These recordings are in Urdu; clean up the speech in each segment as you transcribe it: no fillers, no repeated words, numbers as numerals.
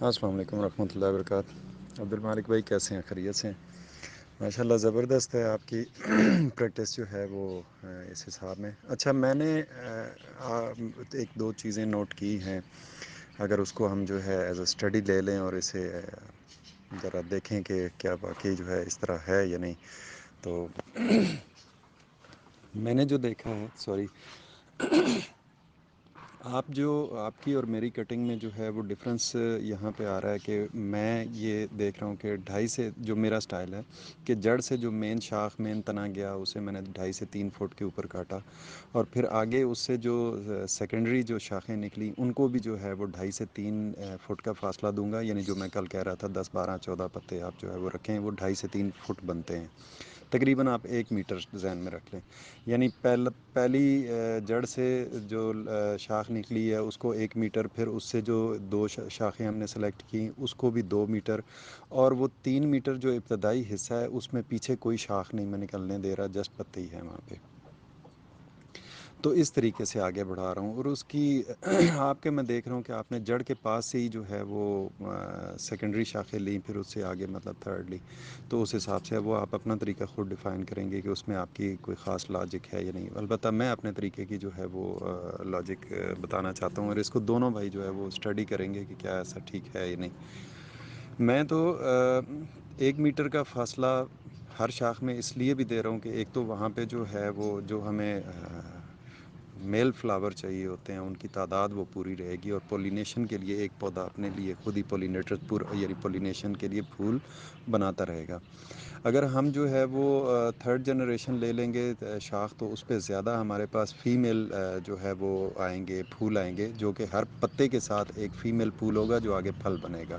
السلام علیکم ورحمۃ اللہ وبرکاتہ۔ عبدالمالک بھائی کیسے ہیں؟ خیریت سے ہیں؟ ماشاء اللہ زبردست ہے آپ کی پریکٹس جو ہے وہ اس حساب میں۔ اچھا میں نے ایک دو چیزیں نوٹ کی ہیں، اگر اس کو ہم جو ہے ایز اے اسٹڈی لے لیں اور اسے ذرا دیکھیں کہ کیا واقعی جو ہے اس طرح ہے یا نہیں، تو میں نے جو دیکھا ہے، سوری، آپ کی اور میری کٹنگ میں جو ہے وہ ڈفرینس یہاں پہ آ رہا ہے کہ میں یہ دیکھ رہا ہوں کہ 2.5 سے جو میرا سٹائل ہے کہ جڑ سے جو مین شاخ مین تنا گیا اسے میں نے 2.5 سے 3 فٹ کے اوپر کاٹا، اور پھر آگے اس سے جو سیکنڈری جو شاخیں نکلی ان کو بھی جو ہے وہ 2.5 سے 3 فٹ کا فاصلہ دوں گا، یعنی جو میں کل کہہ رہا تھا 10 12 14 پتے آپ جو ہے وہ رکھیں، وہ 2.5 سے 3 فٹ بنتے ہیں، تقریباً آپ 1 میٹر ذہن میں رکھ لیں۔ یعنی پہلی جڑ سے جو شاخ نکلی ہے اس کو 1 میٹر، پھر اس سے جو دو شاخیں ہم نے سلیکٹ کی اس کو بھی 2 میٹر، اور وہ 3 میٹر جو ابتدائی حصہ ہے اس میں پیچھے کوئی شاخ نہیں میں نکلنے دے رہا، جسٹ پتے ہی ہے وہاں پہ۔ تو اس طریقے سے آگے بڑھا رہا ہوں، اور اس کی آپ کے میں دیکھ رہا ہوں کہ آپ نے جڑ کے پاس سے ہی جو ہے وہ سیکنڈری شاخیں لیں، پھر اس سے آگے مطلب تھرڈ لی، تو اس حساب سے وہ آپ اپنا طریقہ خود ڈیفائن کریں گے کہ اس میں آپ کی کوئی خاص لاجک ہے یا نہیں۔ البتہ میں اپنے طریقے کی جو ہے وہ لاجک بتانا چاہتا ہوں، اور اس کو دونوں بھائی جو ہے وہ اسٹڈی کریں گے کہ کیا ایسا ٹھیک ہے یا نہیں۔ میں تو 1 میٹر کا فاصلہ ہر شاخ میں اس لیے بھی دے رہا ہوں کہ ایک تو وہاں پہ جو ہے وہ جو ہمیں میل فلاور چاہیے ہوتے ہیں ان کی تعداد وہ پوری رہے گی، اور پولینیشن کے لیے ایک پودا اپنے لیے خود ہی پولینیٹر یعنی پولینیشن کے لیے پھول بناتا رہے گا۔ اگر ہم جو ہے وہ تھرڈ جنریشن لے لیں گے شاخ، تو اس پہ زیادہ ہمارے پاس فیمیل جو ہے وہ آئیں گے، پھول آئیں گے، جو کہ ہر پتے کے ساتھ ایک فیمیل پھول ہوگا جو آگے پھل بنے گا،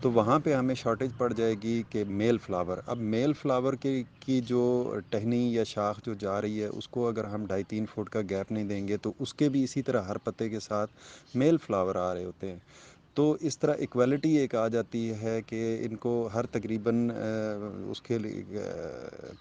تو وہاں پہ ہمیں شارٹیج پڑ جائے گی کہ میل فلاور۔ اب میل فلاور کی جو ٹہنی یا شاخ جو جا رہی ہے اس کو اگر ہم 2.5 3 فٹ کا گیپ نہیں دیں گے تو اس کے بھی اسی طرح ہر پتے کے ساتھ میل فلاور آ رہے ہوتے ہیں، تو اس طرح ایکویلٹی ایک آ جاتی ہے کہ ان کو ہر تقریباً اس کے لیے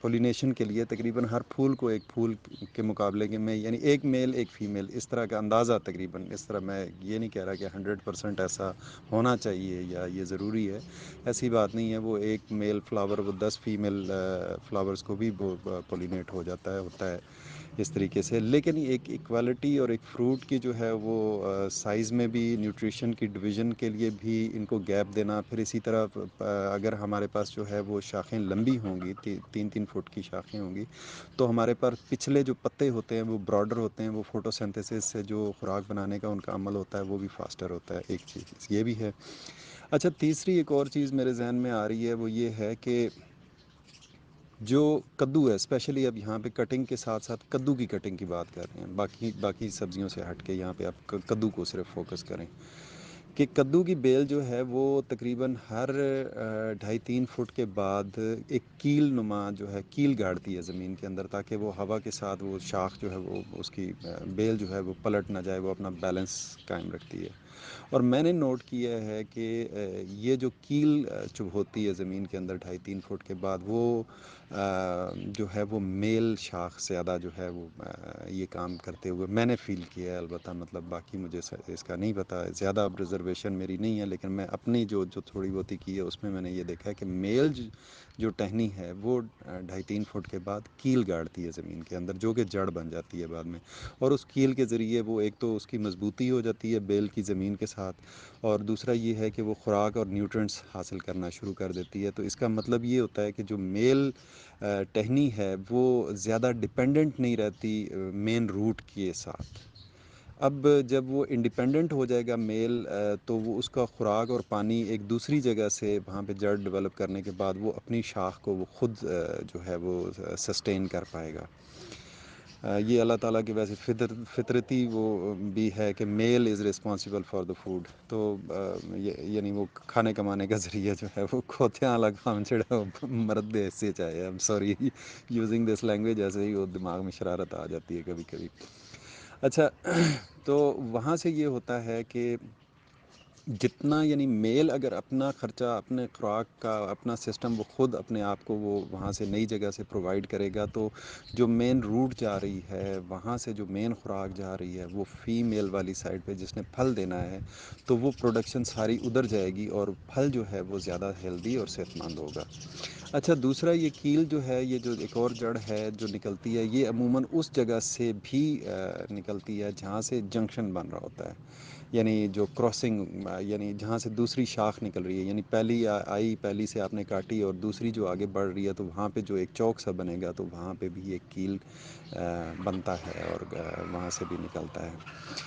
پولینیشن کے لیے تقریباً ہر پھول کو ایک پھول کے مقابلے کے میں، یعنی ایک میل ایک فیمیل، اس طرح کا اندازہ تقریباً، اس طرح میں یہ نہیں کہہ رہا کہ 100% ایسا ہونا چاہیے یا یہ ضروری ہے، ایسی بات نہیں ہے۔ وہ ایک میل فلاور وہ 10 فیمیل فلاورز کو بھی پولینیٹ ہو جاتا ہے، ہوتا ہے اس طریقے سے، لیکن ایک ایکوالٹی اور ایک فروٹ کی جو ہے وہ سائز میں بھی، نیوٹریشن کی ڈویژن کے لیے بھی ان کو گیپ دینا، پھر اسی طرح اگر ہمارے پاس جو ہے وہ شاخیں لمبی ہوں گی، 3 3 فٹ کی شاخیں ہوں گی، تو ہمارے پاس پچھلے جو پتے ہوتے ہیں وہ براڈر ہوتے ہیں، وہ فوٹو سینتھیسس سے جو خوراک بنانے کا ان کا عمل ہوتا ہے وہ بھی فاسٹر ہوتا ہے، ایک چیز یہ بھی ہے۔ اچھا تیسری ایک اور چیز میرے ذہن میں آ رہی ہے، وہ یہ ہے کہ جو کدو ہے اسپیشلی، اب یہاں پہ کٹنگ کے ساتھ ساتھ کدو کی کٹنگ کی بات کر رہے ہیں، باقی سبزیوں سے ہٹ کے یہاں پہ آپ کدو کو صرف فوکس کریں، کہ کدو کی بیل جو ہے وہ تقریباً ہر 2.5 3 فٹ کے بعد ایک کیل نما جو ہے کیل گاڑتی ہے زمین کے اندر، تاکہ وہ ہوا کے ساتھ وہ شاخ جو ہے وہ اس کی بیل جو ہے وہ پلٹ نہ جائے، وہ اپنا بیلنس قائم رکھتی ہے۔ اور میں نے نوٹ کیا ہے کہ یہ جو کیل چب ہوتی ہے زمین کے اندر 2.5 3 فٹ کے بعد، وہ جو ہے وہ میل شاخ زیادہ جو ہے وہ یہ کام کرتے ہوئے میں نے فیل کیا ہے، البتہ مطلب باقی مجھے اس کا نہیں پتہ، زیادہ آبزرویشن میری نہیں ہے، لیکن میں اپنی جو تھوڑی بہت کی ہے اس میں نے یہ دیکھا ہے کہ میل جو ٹہنی ہے وہ 2.5 3 فٹ کے بعد کیل گاڑتی ہے زمین کے اندر، جو کہ جڑ بن جاتی ہے بعد میں، اور اس کیل کے ذریعے وہ ایک تو اس کی مضبوطی ہو جاتی ہے بیل کی زمین کے ساتھ، اور دوسرا یہ ہے کہ وہ خوراک اور نیوٹرنٹس حاصل کرنا شروع کر دیتی ہے۔ تو اس کا مطلب یہ ہوتا ہے کہ جو میل ٹہنی ہے وہ زیادہ ڈپینڈنٹ نہیں رہتی مین روٹ کے ساتھ۔ اب جب وہ انڈیپینڈنٹ ہو جائے گا میل، تو وہ اس کا خوراک اور پانی ایک دوسری جگہ سے وہاں پہ جڑ ڈیولپ کرنے کے بعد وہ اپنی شاخ کو وہ خود جو ہے وہ سسٹین کر پائے گا۔ یہ اللہ تعالیٰ کی ویسے فطرتی وہ بھی ہے کہ male is responsible for the food, تو یعنی وہ کھانے کمانے کا ذریعہ جو ہے وہ کھوتیاں لگام چڑھا مرد دے سے چاہے، I'm sorry using this language, ایسے ہی وہ دماغ میں شرارت آ جاتی ہے کبھی کبھی۔ اچھا تو وہاں سے یہ ہوتا ہے کہ جتنا یعنی میل اگر اپنا خرچہ اپنے خوراک کا اپنا سسٹم وہ خود اپنے آپ کو وہ وہاں سے نئی جگہ سے پرووائڈ کرے گا، تو جو مین روٹ جا رہی ہے وہاں سے جو مین خوراک جا رہی ہے وہ فیمیل والی سائڈ پہ جس نے پھل دینا ہے، تو وہ پروڈکشن ساری ادھر جائے گی اور پھل جو ہے وہ زیادہ ہیلدی اور صحت مند ہوگا۔ اچھا، دوسرا یہ کیل جو ہے، یہ جو ایک اور جڑ ہے جو نکلتی ہے، یہ عموماً اس جگہ سے بھی نکلتی ہے جہاں سے جنکشن بن رہا ہوتا ہے، یعنی جو کراسنگ، یعنی جہاں سے دوسری شاخ نکل رہی ہے، یعنی پہلی آئی، پہلی سے آپ نے کاٹی اور دوسری جو آگے بڑھ رہی ہے، تو وہاں پہ جو ایک چوک سا بنے گا تو وہاں پہ بھی ایک کیل بنتا ہے اور وہاں سے بھی نکلتا ہے۔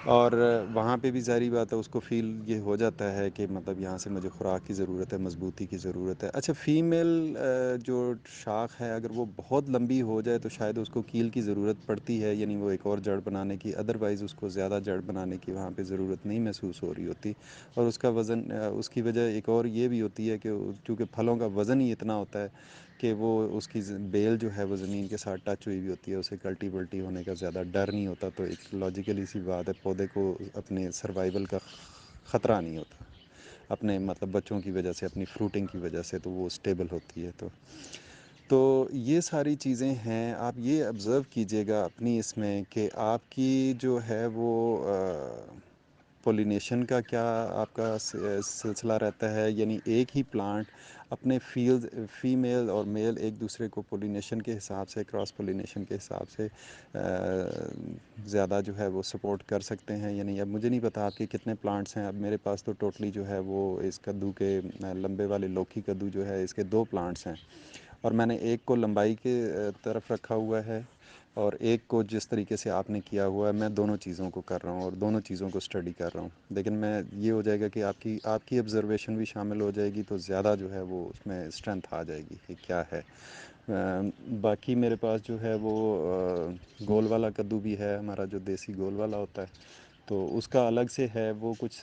اور وہاں پہ بھی ظاہری بات ہے اس کو فیل یہ ہو جاتا ہے کہ مطلب یہاں سے مجھے خوراک کی ضرورت ہے، مضبوطی کی ضرورت ہے۔ اچھا، فیمیل جو شاخ ہے اگر وہ بہت لمبی ہو جائے تو شاید اس کو کیل کی ضرورت پڑتی ہے، یعنی وہ ایک اور جڑ بنانے کی، ادروائز اس کو زیادہ جڑ بنانے کی وہاں پہ ضرورت نہیں محسوس ہو رہی ہوتی۔ اور اس کا وزن، اس کی وجہ ایک اور یہ بھی ہوتی ہے کہ چونکہ پھلوں کا وزن ہی اتنا ہوتا ہے کہ وہ اس کی بیل جو ہے وہ زمین کے ساتھ ٹچ ہوئی ہوئی ہوتی ہے، اسے کلٹی ولٹی ہونے کا زیادہ ڈر نہیں ہوتا، تو ایک لاجیکلی سی بات ہے پودے کو اپنے سروائیول کا خطرہ نہیں ہوتا اپنے مطلب بچوں کی وجہ سے، اپنی فروٹنگ کی وجہ سے، تو وہ اسٹیبل ہوتی ہے۔ تو یہ ساری چیزیں ہیں، آپ یہ آبزرو کیجئے گا اپنی اس میں کہ آپ کی جو ہے وہ پولینیشن کا کیا آپ کا سلسلہ رہتا ہے، یعنی ایک ہی پلانٹ اپنے فیمیل اور میل ایک دوسرے کو پولینیشن کے حساب سے، کراس پولینیشن کے حساب سے زیادہ جو ہے وہ سپورٹ کر سکتے ہیں، یعنی اب مجھے نہیں پتا آپ کے کتنے پلانٹس ہیں۔ اب میرے پاس تو ٹوٹلی جو ہے وہ اس کدو کے لمبے والے لوکی کدو جو ہے اس کے 2 پلانٹس ہیں، اور میں نے ایک کو لمبائی کے طرف رکھا ہوا ہے اور ایک کو جس طریقے سے آپ نے کیا ہوا ہے، میں دونوں چیزوں کو کر رہا ہوں اور دونوں چیزوں کو اسٹڈی کر رہا ہوں، لیکن میں یہ ہو جائے گا کہ آپ کی آبزرویشن بھی شامل ہو جائے گی تو زیادہ جو ہے وہ اس میں اسٹرینتھ آ جائے گی کہ کیا ہے۔ باقی میرے پاس جو ہے وہ گول والا کدو بھی ہے ہمارا، جو دیسی گول والا ہوتا ہے، تو اس کا الگ سے ہے، وہ کچھ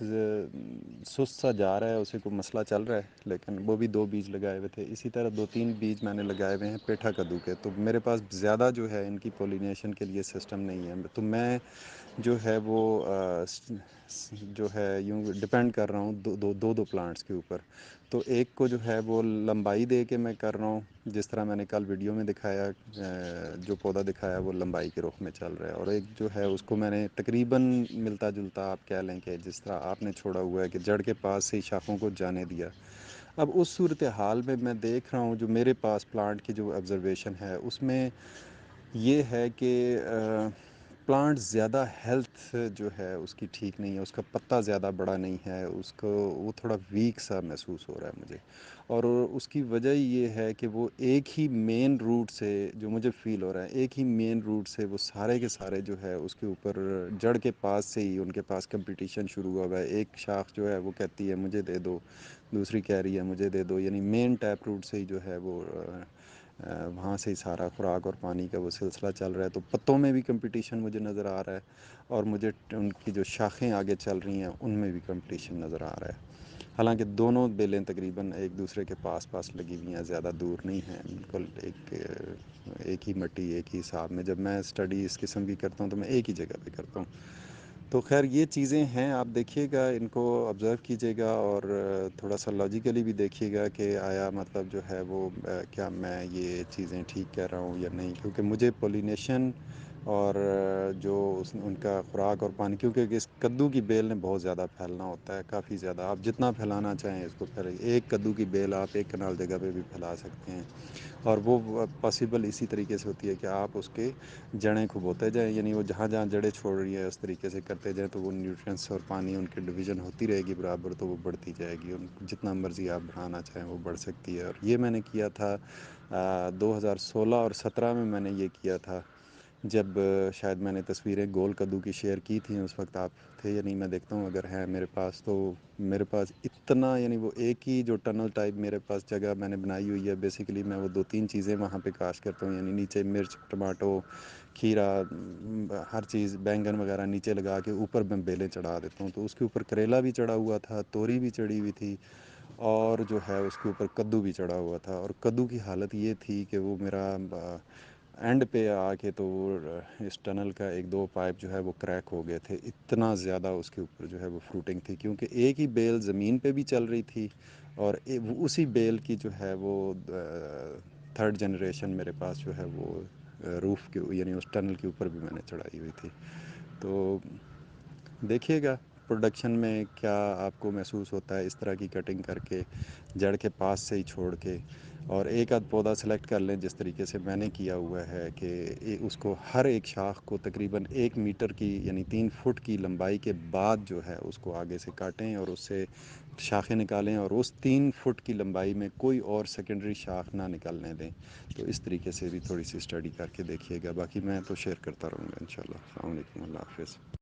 سست سا جا رہا ہے، اسے کوئی مسئلہ چل رہا ہے، لیکن وہ بھی 2 بیج لگائے ہوئے تھے، اسی طرح 2-3 بیج میں نے لگائے ہوئے ہیں پیٹھا کدو کے، تو میرے پاس زیادہ جو ہے ان کی پولینیشن کے لیے سسٹم نہیں ہے، تو میں جو ہے وہ جو ہے یوں ڈپینڈ کر رہا ہوں دو پلانٹس کے اوپر، تو ایک کو جو ہے وہ لمبائی دے کے میں کر رہا ہوں، جس طرح میں نے کل ویڈیو میں دکھایا، جو پودا دکھایا وہ لمبائی کے رخ میں چل رہا ہے، اور ایک جو ہے اس کو میں نے تقریباً ملتا جلتا آپ کہہ لیں کہ جس طرح آپ نے چھوڑا ہوا ہے کہ جڑ کے پاس سے ہی شاخوں کو جانے دیا۔ اب اس صورتحال میں دیکھ رہا ہوں جو میرے پاس پلانٹ کی جو آبزرویشن ہے اس میں یہ ہے کہ پلانٹ زیادہ ہیلتھ جو ہے اس کی ٹھیک نہیں ہے، اس کا پتا زیادہ بڑا نہیں ہے، اس کو وہ تھوڑا ویک سا محسوس ہو رہا ہے مجھے، اور اس کی وجہ یہ ہے کہ وہ ایک ہی مین روٹ سے، جو مجھے فیل ہو رہا ہے ایک ہی مین روٹ سے وہ سارے کے سارے جو ہے اس کے اوپر جڑ کے پاس سے ہی ان کے پاس کمپٹیشن شروع ہوا ہے، ایک شاخ جو ہے وہ کہتی ہے مجھے دے دو، دوسری کہہ رہی ہے مجھے دے دو، یعنی مین ٹیپ روٹ سے ہی جو ہے وہ وہاں سے ہی سارا خوراک اور پانی کا وہ سلسلہ چل رہا ہے، تو پتوں میں بھی کمپٹیشن مجھے نظر آ رہا ہے، اور مجھے ان کی جو شاخیں آگے چل رہی ہیں ان میں بھی کمپٹیشن نظر آ رہا ہے، حالانکہ دونوں بیلیں تقریباً ایک دوسرے کے پاس پاس لگی ہوئی ہیں، زیادہ دور نہیں ہیں، بالکل ایک ہی مٹی ایک ہی حساب میں، جب میں اسٹڈی اس قسم کی کرتا ہوں تو میں ایک ہی جگہ پہ کرتا ہوں۔ تو خیر یہ چیزیں ہیں، آپ دیکھیے گا ان کو آبزرو کیجیے گا، اور تھوڑا سا لاجیکلی بھی دیکھیے گا کہ آیا مطلب جو ہے وہ کیا میں یہ چیزیں ٹھیک کہہ رہا ہوں یا نہیں، کیونکہ مجھے پولینیشن اور جو ان کا خوراک اور پانی، کیونکہ اس کدو کی بیل نے بہت زیادہ پھیلنا ہوتا ہے، کافی زیادہ، آپ جتنا پھیلانا چاہیں اس کو پھیلائیں، ایک کدو کی بیل آپ ایک کنال جگہ پہ بھی پھیلا سکتے ہیں، اور وہ پاسبل اسی طریقے سے ہوتی ہے کہ آپ اس کے جڑیں کھبوتے جائیں، یعنی وہ جہاں جہاں جڑیں چھوڑ رہی ہیں اس طریقے سے کرتے جائیں تو وہ نیوٹرینس اور پانی ان کے ڈویژن ہوتی رہے گی برابر، تو وہ بڑھتی جائے گی، ان جتنا مرضی آپ بڑھانا چاہیں وہ بڑھ سکتی ہے، اور یہ میں نے کیا تھا 2016 اور 17 میں نے یہ کیا تھا، جب شاید میں نے تصویریں گول کدو کی شیئر کی تھیں، اس وقت آپ تھے یا نہیں میں دیکھتا ہوں، اگر ہیں میرے پاس تو میرے پاس اتنا، یعنی وہ ایک ہی جو ٹنل ٹائپ میرے پاس جگہ میں نے بنائی ہوئی ہے، بیسیکلی میں وہ 2-3 چیزیں وہاں پہ کاشت کرتا ہوں، یعنی نیچے مرچ، ٹماٹو، کھیرا، ہر چیز، بینگن وغیرہ نیچے لگا کے اوپر میں بیلیں چڑھا دیتا ہوں، تو اس کے اوپر کریلا بھی چڑھا ہوا تھا، توری بھی چڑھی ہوئی تھی، اور جو ہے اس کے اوپر کدو بھی چڑھا ہوا تھا، اور کدو کی حالت یہ تھی کہ وہ میرا اینڈ پہ آ کے تو وہ اس ٹنل کا ایک دو پائپ جو ہے وہ کریک ہو گئے تھے، اتنا زیادہ اس کے اوپر جو ہے وہ فروٹنگ تھی، کیونکہ ایک ہی بیل زمین پہ بھی چل رہی تھی، اور اسی بیل کی جو ہے وہ تھرڈ جنریشن میرے پاس جو ہے وہ روف کے یعنی اس ٹنل کے اوپر بھی میں نے چڑھائی ہوئی تھی۔ تو دیکھیے گا پروڈکشن میں کیا آپ کو محسوس ہوتا ہے اس طرح کی کٹنگ کر کے، جڑ کے پاس سے ہی چھوڑ کے، اور ایک آدھ پودا سلیکٹ کر لیں جس طریقے سے میں نے کیا ہوا ہے کہ اس کو ہر ایک شاخ کو تقریباً 1 میٹر کی یعنی 3 فٹ کی لمبائی کے بعد جو ہے اس کو آگے سے کاٹیں اور اس سے شاخیں نکالیں، اور اس 3 فٹ کی لمبائی میں کوئی اور سیکنڈری شاخ نہ نکلنے دیں۔ تو اس طریقے سے بھی تھوڑی سی اسٹڈی کر کے دیکھیے گا، باقی میں تو شیئر کرتا رہوں گا انشاءاللہ۔ السلام علیکم، اللہ حافظ۔